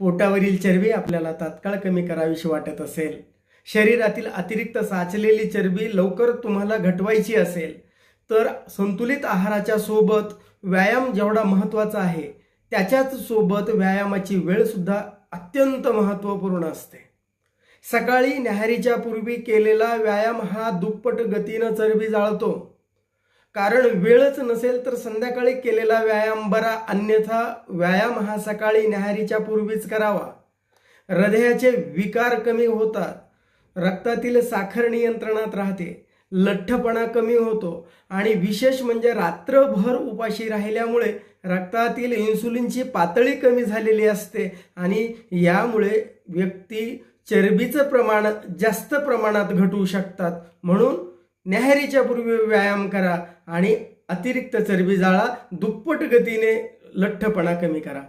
पोटावरील चरबी आपल्याला तात्काळ कमी करावीशी वाटत असेल, शरीरातील अतिरिक्त साचलेली चरबी लवकर तुम्हाला घटवायची असेल, तर संतुलित आहाराच्या सोबत व्यायाम जेवढा महत्त्वाचा आहे त्याच्याच सोबत व्यायामाची वेळ सुद्धा अत्यंत महत्त्वपूर्ण असते. सकाळी न्याहारीच्या पूर्वी केलेला व्यायाम हा दुप्पट गतीनं चरबी जाळतो. कारण वेळच नसेल तर संध्याकाळी केलेला व्यायाम बरा, अन्यथा व्यायाम हा सकाळी न्याहारीच्या पूर्वीच करावा. हृदयाचे विकार कमी होतात, रक्तातील साखर नियंत्रणात राहते, लठ्ठपणा कमी होतो आणि विशेष म्हणजे रात्रभर उपाशी राहिल्यामुळे रक्तातील इन्सुलिनची पातळी कमी झालेली असते आणि यामुळे व्यक्ती चरबीचं प्रमाण जास्त प्रमाणात घटवू शकतात. म्हणून न्याहारीच्या पूर्वी व्यायाम करा आणि अतिरिक्त चरबी जाळा, दुप्पट गतीने लठ्ठपणा कमी करा.